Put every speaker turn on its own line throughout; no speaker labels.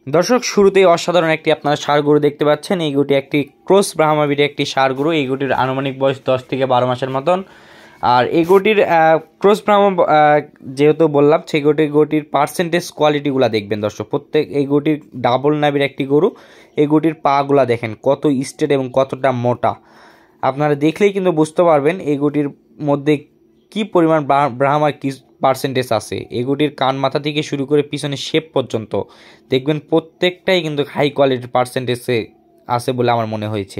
দর্শক শুরুতেই অসাধারণ একটি আপনারা ষাঁড় গরু দেখতে পাচ্ছেন। এই গরুটি একটি ক্রস ব্রাহ্মা ব্রিডের একটি ষাঁড় গরু। এই গরুটির আনুমানিক বয়স 10 থেকে 12 মাসের মতন। আর এই গরুটির ক্রস ব্রাহ্মা যেহেতু বললাম, সেই গরুটির পার্সেন্টেজ কোয়ালিটিগুলো দেখবেন দর্শক। এই গরুটির ডাবল নাভির একটি গরু। এই গরুটির পাগুলা দেখেন কত স্ট্রেট এবং কতটা মোটা। আপনারা দেখলেই কিন্তু বুঝতে পারবেন এই গরুটির মধ্যে কি পরিমাণ ব্রাহ্মার কি পার্সেন্টেজ আছে। এগুটির কান মাথা থেকে শুরু করে পিছনের শেপ পর্যন্ত দেখবেন প্রত্যেকটাই কিন্তু হাই কোয়ালিটির পার্সেন্টেজে আছে বলে আমার মনে হয়েছে।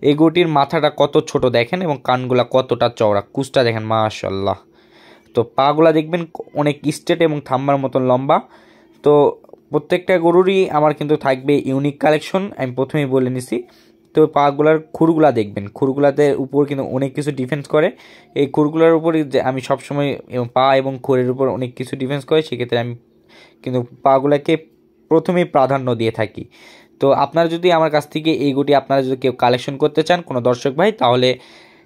এই গরুটির মাথাটা কত ছোট দেখেন এবং কানগুলা কতটা চওড়া, কুচটা দেখেন মাশাআল্লাহ। তো পাগুলা দেখবেন অনেক স্ট্রেট এবং থাম্বার মতন লম্বা। তো প্রত্যেকটা গরুরই আমার কিন্তু থাকবে ইউনিক কালেকশন, আমি প্রথমেই বলে নিছি। তো পাগুলার খুরগুলা দেখবেন, খুরগুলাতে উপর কিন্তু অনেক কিছু ডিফেন্স করে। এই খুরগুলার উপর যে আমি সবসময় পা এবং খুরের উপর অনেক কিছু ডিফেন্স করে, সেক্ষেত্রে আমি কিন্তু পাগুলাকে প্রথমেই প্রাধান্য দিয়ে থাকি। তো আপনারা যদি আমার কাছ থেকে এই গরুটি আপনারা যদি কেউ কালেকশন করতে চান কোনো দর্শক ভাই, তাহলে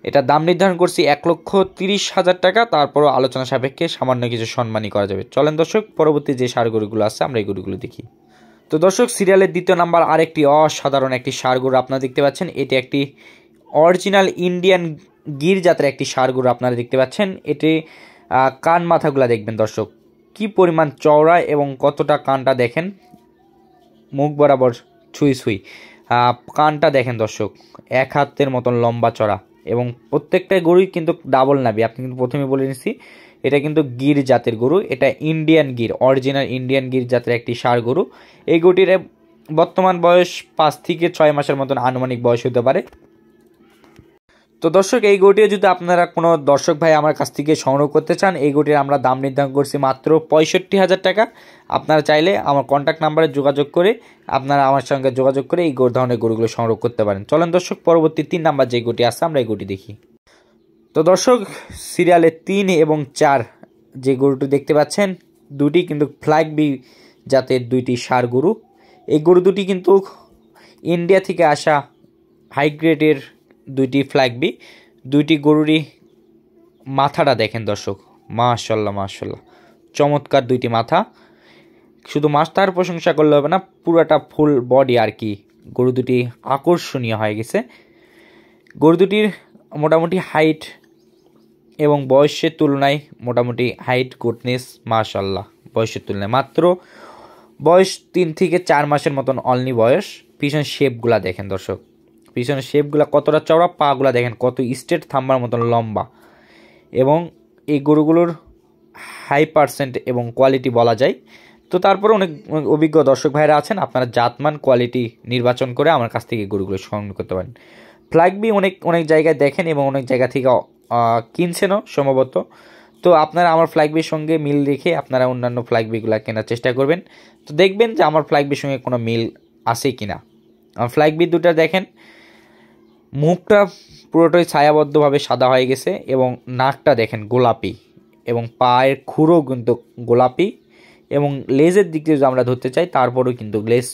এটা দাম নির্ধারণ করছি 1,30,000 টাকা। তারপরও আলোচনা সাপেক্ষে সামান্য কিছু সম্মানই করা যাবে। চলেন দর্শক, পরবর্তী যে ষাঁড় গরুগুলো আছে আমরা এই গরুগুলো দেখি। তো দর্শক, সিরিয়ালের দ্বিতীয় নাম্বার আরেকটি অসাধারণ একটি ষাঁড় গরু আপনারা দেখতে পাচ্ছেন। এটি একটি অরিজিনাল ইন্ডিয়ান গির জাতের একটি ষাঁড় গরু আপনারা দেখতে পাচ্ছেন। এটি কান মাথাগুলা দেখবেন দর্শক কি পরিমাণ চওড়া এবং কতটা কানটা দেখেন মুখ বরাবর ছুঁই ছুঁই। কানটা দেখেন দর্শক, এক হাতের মতন লম্বা চড়া এবং প্রত্যেকটা গরুই কিন্তু ডাবল নাভি। আপনি কিন্তু প্রথমে বলে নিচ্ছি এটা কিন্তু গির জাতের গরু। এটা Indian Gir, original Indian Gir জাতের একটি ষাঁড় গরু। এই গরুটির বর্তমান বয়স 5 থেকে 6 মাসের মতন আনুমানিক বয়স হতে পারে। তো দর্শক, এই গরুটিও যদি আপনারা কোনো দর্শক ভাই আমার কাছ থেকে সংগ্রহ করতে চান, এই গরুটির আমরা দাম নির্ধারণ করছি মাত্র 65,000 টাকা। আপনারা চাইলে আমার কন্ট্যাক্ট নাম্বারে যোগাযোগ করে আপনারা আমার সঙ্গে যোগাযোগ করে এই ধরনের গরুগুলো সংগ্রহ করতে পারেন। চলেন দর্শক, পরবর্তী 3 নাম্বার যে গরুটি আছে আমরা এই গরুটি দেখি। তো দর্শক, সিরিয়ালে 3 এবং 4 যে গরুটি দেখতে পাচ্ছেন, দুটি কিন্তু ফ্ল্যাগ বি জাতের দুইটি ষাঁড় গরু। এই গরু দুটি কিন্তু ইন্ডিয়া থেকে আসা হাই গ্রেডের দুইটি ফ্ল্যাগ বি। দুইটি গরুরই মাথাটা দেখেন দর্শক, মাশাআল্লাহ মাশাআল্লাহ, চমৎকার দুইটি মাথা। শুধু মাথার প্রশংসা করলে হবে না, পুরাটা ফুল বডি আর কি গরু দুটি আকর্ষণীয় হয়ে গেছে। গরু দুটির মোটামুটি হাইট এবং বয়সের তুলনায় মোটামুটি হাইট গুডনেস মাশাআল্লাহ, বয়সের তুলনায় মাত্র বয়স 3 থেকে 4 মাসের মতন অনলি বয়স। পিছনের শেপগুলা দেখেন দর্শক, পিছনের শেপগুলা কতটা চওড়া, পাগুলা দেখেন কত স্ট্রেট থাম্বার মতন লম্বা। এবং এই গরুগুলোর হাই পার্সেন্ট এবং কোয়ালিটি বলা যায়। তো তারপরে অনেক অভিজ্ঞ দর্শক ভাইরা আছেন, আপনারা জাতমান কোয়ালিটি নির্বাচন করে আমার কাছ থেকে গরুগুলো সংগ্রহ করতে পারেন। ফ্ল্যাগ বি অনেক জায়গায় দেখেন এবং অনেক জায়গা থেকে কিনছেনও সম্ভবত। তো আপনারা আমার ফ্ল্যাগ বির সঙ্গে মিল রেখে আপনারা অন্যান্য ফ্ল্যাগ বিগুলো কেনার চেষ্টা করবেন। তো দেখবেন যে আমার ফ্ল্যাগ বির সঙ্গে কোনো মিল আছে কিনা। আমার ফ্ল্যাগ বি দুটা দেখেন, মুখটা পুরোটাই ছায়াবদ্ধভাবে সাদা হয়ে গেছে এবং নাকটা দেখেন গোলাপি এবং পায়ের খুরও কিন্তু গোলাপি এবং লেজের দিক দিয়ে যদি আমরা ধরতে চাই তারপরেও কিন্তু লেজ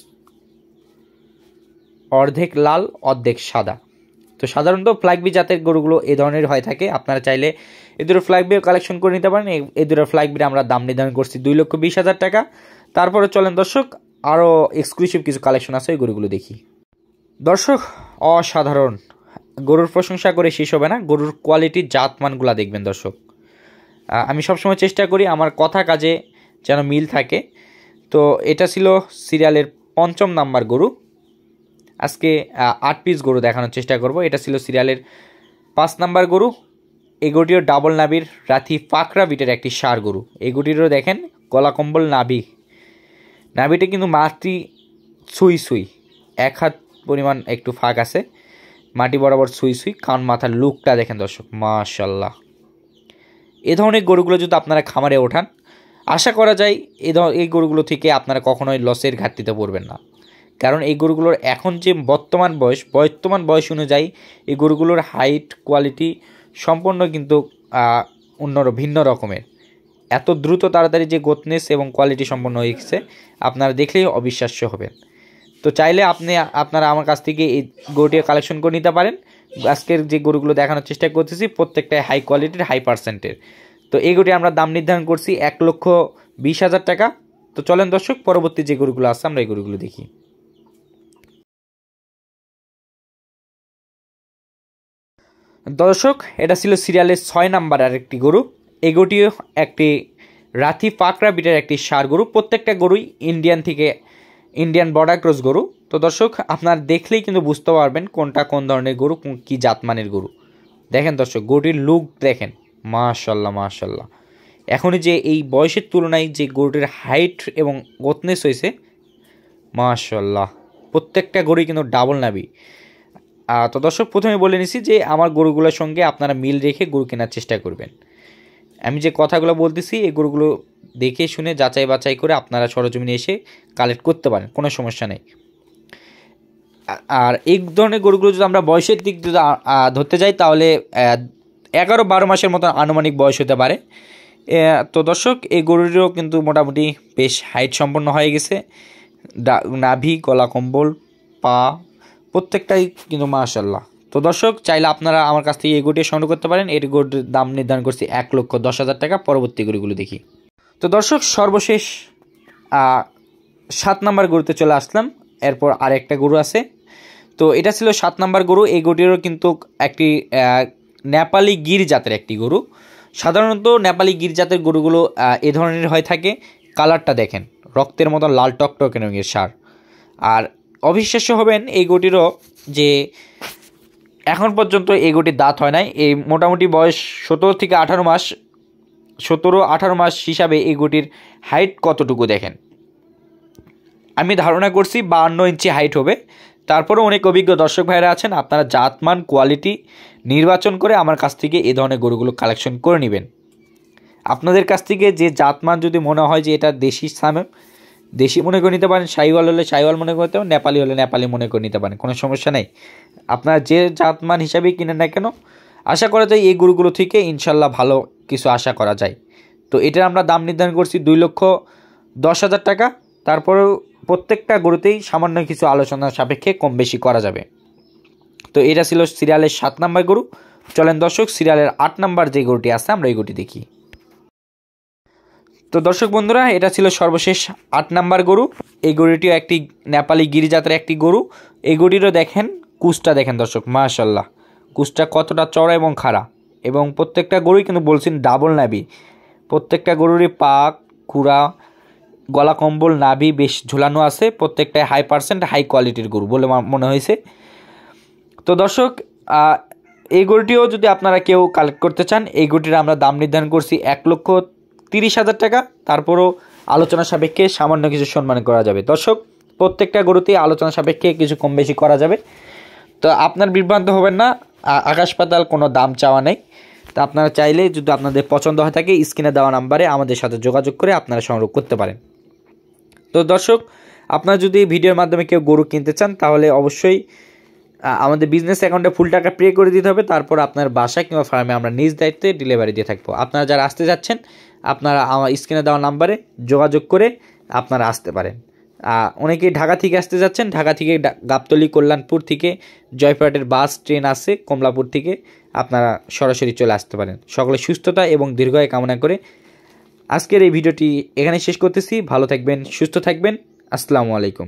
অর্ধেক লাল অর্ধেক সাদা। তো সাধারণত ফ্ল্যাগবি জাতের গরুগুলো এ ধরনের হয়ে থাকে। আপনারা চাইলে এ দুটো ফ্ল্যাগবিও কালেকশন করে নিতে পারেন। এই দুটো ফ্ল্যাগবির আমরা দাম নির্ধারণ করছি 2,20,000 টাকা। তারপরে চলেন দর্শক, আরও এক্সক্লুসিভ কিছু কালেকশন আছে, ওই গরুগুলো দেখি। দর্শক, অসাধারণ গরুর প্রশংসা করে শেষ হবে না, গরুর কোয়ালিটির জাতমানগুলা দেখবেন দর্শক। আমি সবসময় চেষ্টা করি আমার কথা কাজে যেন মিল থাকে। তো এটা ছিল সিরিয়ালের 5ম নাম্বার গরু। আজকে 8 পিস গরু দেখানোর চেষ্টা করব। এটা ছিল সিরিয়ালের 5 নাম্বার গরু। এই গরুটিও ডাবল নাভির রাথি ফাকরা বিটের একটি ষাঁড় গরু। এই গরুটিরও দেখেন গলা কম্বল নাভিটা কিন্তু মাটি ছুঁই ছুঁই, 1 হাত পরিমাণ একটু ফাঁক আছে, মাটি বরাবর ছুঁই ছুঁই। কান মাথার লুকটা দেখেন দর্শক মাশাআল্লাহ। এ ধরনের গরুগুলো যদি আপনারা খামারে ওঠান, আশা করা যায় এই গরুগুলো থেকে আপনারা কখনোই লসের ঘাটতিতে পড়বেন না। কারণ এই গরুগুলোর এখন যে বর্তমান বয়স অনুযায়ী এই গরুগুলোর হাইট কোয়ালিটি সম্পূর্ণ কিন্তু ভিন্ন রকমের। এত দ্রুত তাড়াতাড়ি যে গোতনেস এবং কোয়ালিটি সম্পন্ন হয়ে গেছে আপনারা দেখলেই অবিশ্বাস্য হবেন। তো চাইলে আপনারা আমার কাছ থেকে এই গরুটি কালেকশন করে নিতে পারেন। আজকের যে গরুগুলো দেখানোর চেষ্টা করতেছি প্রত্যেকটাই হাই কোয়ালিটির, হাই পার্সেন্টের। তো এই গরুটি আমরা দাম নির্ধারণ করছি 1,20,000 টাকা। তো চলেন দর্শক পরবর্তী যে গরুগুলো আছে আমরা এই গরুগুলো দেখি। দর্শক এটা ছিল সিরিয়ালের 6 নাম্বার আর একটি গরু। এই গরুটিও একটি রাথি পাকড়া বিটের একটি ষাঁড় গরু। প্রত্যেকটা গরুই ইন্ডিয়ান বর্ডার ক্রস গরু। তো দর্শক আপনার দেখলেই কিন্তু বুঝতে পারবেন কোনটা কোন ধরনের গরু, কি জাতমানের গরু। দেখেন দর্শক গরুটির লুক দেখেন, মাশাল্লাহ মাশাল্লাহ। এখনই যে এই বয়সের তুলনায় যে গরুটির হাইট এবং গতনেস হয়েছে, মাশাল্লাহ প্রত্যেকটা গরুই কিন্তু ডাবল নাভি। তো দর্শক প্রথমে বলে নিছি যে আমার গরুগুলোর সঙ্গে আপনারা মিল রেখে গরু কেনার চেষ্টা করবেন। আমি যে কথাগুলো বলতেছি এই গরুগুলো দেখে শুনে যাচাই বাছাই করে আপনারা সরজমিনে এসে কালেক্ট করতে পারেন, কোনো সমস্যা নেই। আর এই ধরনের গরুগুলো যদি আমরা বয়সের দিক যদি ধরতে যাই তাহলে 11-12 মাসের মতো আনুমানিক বয়স হতে পারে। তো দর্শক এই গরুটিরও কিন্তু মোটামুটি বেশ হাইট সম্পন্ন হয়ে গেছে। নাভি, গলা কম্বল, পা প্রত্যেকটাই কিন্তু মাশাল্লাহ। তো দর্শক চাইলে আপনারা আমার কাছ থেকে এই গরুটি সংগ্রহ করতে পারেন। এর গরুটির দাম নির্ধারণ করছি 1,10,000 টাকা। পরবর্তী গরুগুলো দেখি। তো দর্শক সর্বশেষ 7 নাম্বার গরুতে চলে আসলাম। এরপর আরেকটা গরু আছে। তো এটা ছিল 7 নাম্বার গরু। এই গরুটিরও কিন্তু একটি নেপালি গির জাতের একটি গরু। সাধারণত নেপালি গির জাতের গরুগুলো এ ধরনের হয়ে থাকে। কালারটা দেখেন, রক্তের মতো লাল টকটকে রঙের ষাঁড়। আর অবিশ্বাস্য হবেন এই গরুটিরও যে এখন পর্যন্ত এই গরুটির দাঁত হয় নাই। এই মোটামুটি বয়স 17 থেকে 18 মাস, 17-18 মাস হিসাবে এই গরুটির হাইট কতটুকু দেখেন। আমি ধারণা করছি 52 ইঞ্চি হাইট হবে। তারপরেও অনেক অভিজ্ঞ দর্শক ভাইরা আছেন, আপনারা জাতমান কোয়ালিটি নির্বাচন করে আমার কাছ থেকে এই ধরনের গরুগুলো কালেকশন করে নেবেন। আপনাদের কাছ থেকে যে জাতমান যদি মনে হয় যে এটা দেশি সামে, দেশি মনে করে নিতে পারেন। শাহিওয়াল হলে শাহিওয়াল মনে করতে পারেন, নেপালি হলে নেপালি মনে করে নিতে পারেন, কোনো সমস্যা নেই। আপনারা যে জাতমান হিসাবেই কিনেন না কেন, আশা করা যায় এই গরুগুলো থেকে ইনশাল্লাহ ভালো কিছু আশা করা যায়। তো এটার আমরা দাম নির্ধারণ করছি 2,10,000 টাকা। তারপরেও প্রত্যেকটা গরুতেই সামান্য কিছু আলোচনার সাপেক্ষে কম বেশি করা যাবে। তো এটা ছিল সিরিয়ালের 7 নাম্বার গরু। চলেন দর্শক সিরিয়ালের 8 নাম্বার যে গরুটি আছে আমরা এই গরুটি দেখি। তো দর্শক বন্ধুরা এটা ছিল সর্বশেষ 8 নাম্বার গরু। এই গরুটিও একটি নেপালি গিরি জাতের একটি গরু। এই গরুটিরও দেখেন কুচটা দেখেন দর্শক, মাশাল্লাহ কুচটা কতটা চড়া এবং খাড়া। এবং প্রত্যেকটা গরুই কিন্তু বলছেন ডাবল নাভি। প্রত্যেকটা গরুরই পা, খুরা, গলা কম্বল, নাভি বেশ ঝুলানো আছে। প্রত্যেকটাই হাই পার্সেন্ট হাই কোয়ালিটির গরু বলে মনে হয়েছে। তো দর্শক এই গরুটিও যদি আপনারা কেউ কালেক্ট করতে চান, এই গরুটির আমরা দাম নির্ধারণ করছি 1,30,000 টাকা। তারপরও আলোচনা সাপেক্ষে সামান্য কিছু সম্মান করা যাবে। দর্শক প্রত্যেকটা গরুতেই আলোচনা সাপেক্ষে কিছু কম বেশি করা যাবে। তো আপনার বিভ্রান্ত হবেন না, আকাশ পাতাল কোনো দাম চাওয়া নেই। তো আপনারা চাইলে যদি আপনাদের পছন্দ হয়ে থাকে স্ক্রিনে দেওয়া নাম্বারে আমাদের সাথে যোগাযোগ করে আপনারা সংগ্রহ করতে পারেন। তো দর্শক আপনারা যদি ভিডিওর মাধ্যমে কেউ গরু কিনতে চান তাহলে অবশ্যই আমাদের বিজনেস অ্যাকাউন্টে ফুল টাকা পে করে দিতে হবে। তারপর আপনার বাসা কিংবা ফার্মে আমরা নিজ দায়িত্বে ডেলিভারি দিয়ে থাকবো। আপনারা যারা আসতে যাচ্ছেন আপনারা আমার স্ক্রিনে দেওয়া নাম্বারে যোগাযোগ করে আপনারা আসতে পারেন। অনেকেই ঢাকা থেকে আসতে যাচ্ছেন, ঢাকা থেকে গাবতলী, কল্যাণপুর থেকে জয়পুরহাটের বাস ট্রেন আসে, কমলাপুর থেকে আপনারা সরাসরি চলে আসতে পারেন। সকলে সুস্থতা এবং দীর্ঘায়ু কামনা করে আজকের এই ভিডিওটি এখানে শেষ করতেছি। ভালো থাকবেন, সুস্থ থাকবেন। আসসালামু আলাইকুম।